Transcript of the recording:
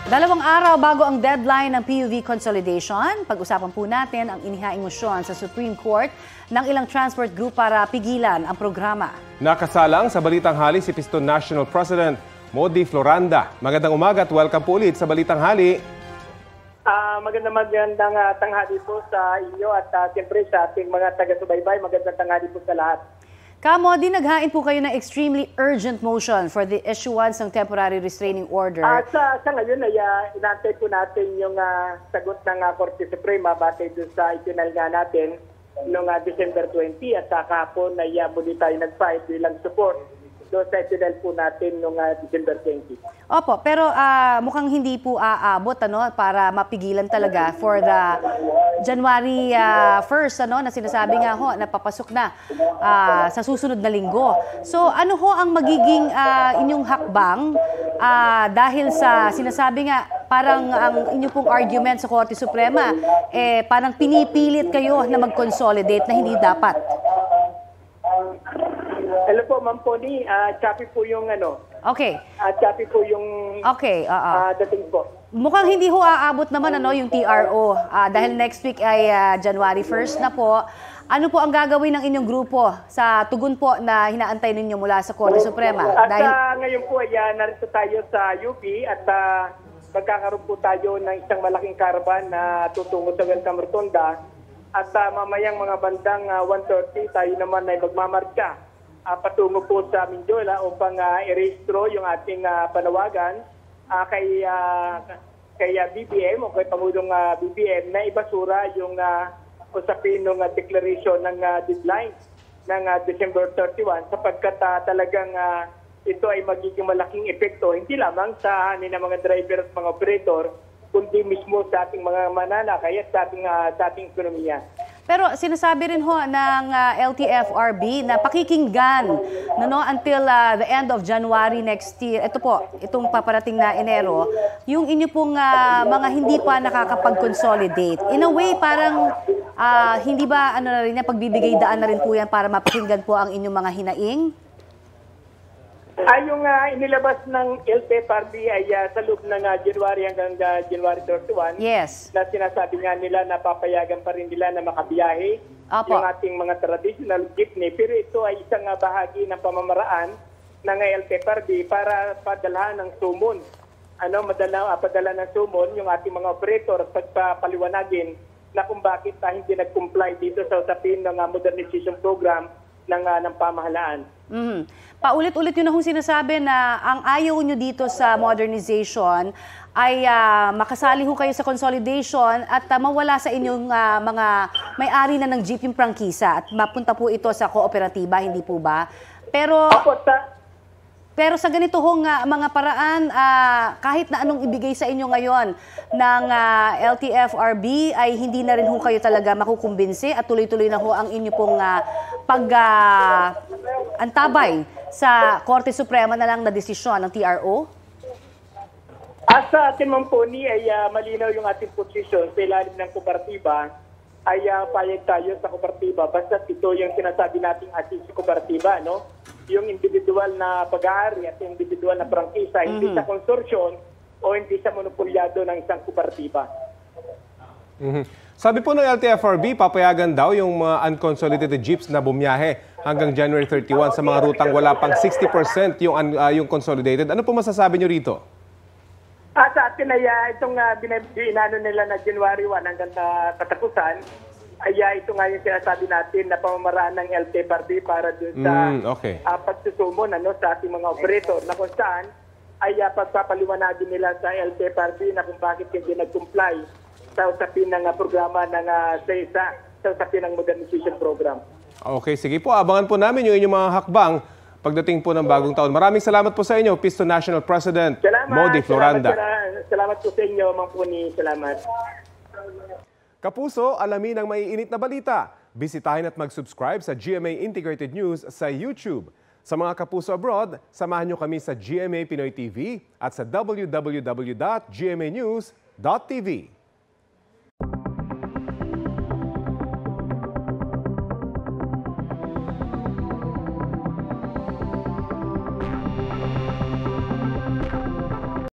Dalawang araw bago ang deadline ng PUV consolidation, pag-usapan po natin ang inihaing mosyon sa Supreme Court ng ilang transport group para pigilan ang programa. Nakasalang sa Balitang Hali si Piston National President Modi Floranda. Magandang umaga at welcome po ulit sa Balitang Hali. Magandang tanghali po sa inyo at siyempre sa ating mga taga-subaybay. Magandang tanghali po sa lahat. Modi, naghain po kayo ng extremely urgent motion for the issuance ng temporary restraining order. Sa ngayon ay inantay po natin yung sagot ng Korte Suprema batay doon sa itinalga natin noong December 20 at kahapon ay muli tayo nag-file bilang support doon sa itinal po natin noong December 20. Opo, pero mukhang hindi po aabot para mapigilan talaga for the January 1st na sinasabi nga ho na papasok na sa susunod na linggo. So ano ho ang magiging inyong hakbang dahil sa sinasabi nga parang ang inyong pong argument sa Korte Suprema parang pinipilit kayo na mag-consolidate na hindi dapat? Hello po, Ma'am Pony. Choppy po yung Okay. Choppy po yung dating po. Mukhang hindi ho aabot naman yung TRO dahil next week ay January 1st na po. Ano po ang gagawin ng inyong grupo sa tugon po na hinaantay ninyo mula sa Korte Suprema? At ngayon po ay narito tayo sa UP at magkakaroon po tayo ng isang malaking caravan na tutungo sa Welcome Rotonda. At mamayang mga bandang 1:30 tayo naman ay magmamarka patungo po sa Mindiola upang i-rehistro yung ating panawagan kay BBM o kay Pangulong BBM na ibasura yung usapin ng declaration ng deadline ng December 31 sapagkat talagang ito ay magiging malaking epekto hindi lamang sa mga driver at mga operator kundi mismo sa ating mga mananakay at sa ating ekonomiya. Pero sinasabi rin ho ng LTFRB na pakikinggan until the end of January next year. Ito po, itong paparating na Enero, yung inyo pong mga hindi pa nakakapag-consolidate. In a way, parang hindi ba pagbibigay daan na rin po yan para mapakinggan po ang inyong mga hinaing? Yung inilabas ng LTFRB ay sa loob ng January hanggang January 31. Yes. Na sinasabi nga nila na papayagan pa rin nila na makabiyahe yung ating mga traditional jeepney. Pero ito ay isang bahagi ng pamamaraan ng LTFRB para padalhan ng sumon. Padala ng sumon yung ating mga operator at pagpapaliwanagin na kung bakit hindi nag-comply dito sa usapin ng modernization program ng pamahalaan. Paulit-ulit yun na sinasabi na ang ayaw nyo dito sa modernization ay makasali ho kayo sa consolidation at mawala sa inyong mga may-ari na ng jeep yung prangkisa at mapunta po ito sa kooperatiba, hindi po ba? Pero sa ganito hong mga paraan, kahit na anong ibigay sa inyo ngayon ng LTFRB ay hindi na rin ho kayo talaga makukumbinsi at tuloy-tuloy na ho ang inyo pong antabay sa Korte Suprema na lang na desisyon ng TRO? Sa atin, Ma'am Pony, ay malinaw yung ating posisyon sa ilalim ng kooperatiba ay payag tayo sa kooperatiba basta ito yung sinasabi nating asisi kooperatiba, yung individual na pag-aari at individual na prangkisa, hindi sa konsorsyon o hindi sa monopolyado ng isang kooperatiba. Sabi po ng LTFRB, papayagan daw yung mga unconsolidated jeeps na bumiyahe hanggang January 31 sa mga rutang wala pang 60% yung consolidated. Ano po masasabi nyo rito? Sa atin ay itong binano nila na January 1 hanggang katapusan, ay ito nga yung sinasabi natin na pamamaraan ng LTFRB para doon sa pagsusumon sa ating mga operator na kung saan ay pagpapaliwanagin nila sa LTFRB na kung bakit hindi nag-comply sa usapin ng programa ng sa usapin ng modernization program. Okay, sige po. Abangan po namin yung inyong mga hakbang pagdating po ng bagong taon. Maraming salamat po sa inyo, Piston National President Modi Floranda. Salamat po sa inyo, Mang Puni. Salamat. Kapuso, alamin ang maiinit na balita. Bisitahin at mag-subscribe sa GMA Integrated News sa YouTube. Sa mga kapuso abroad, samahan nyo kami sa GMA Pinoy TV at sa www.gmanews.tv.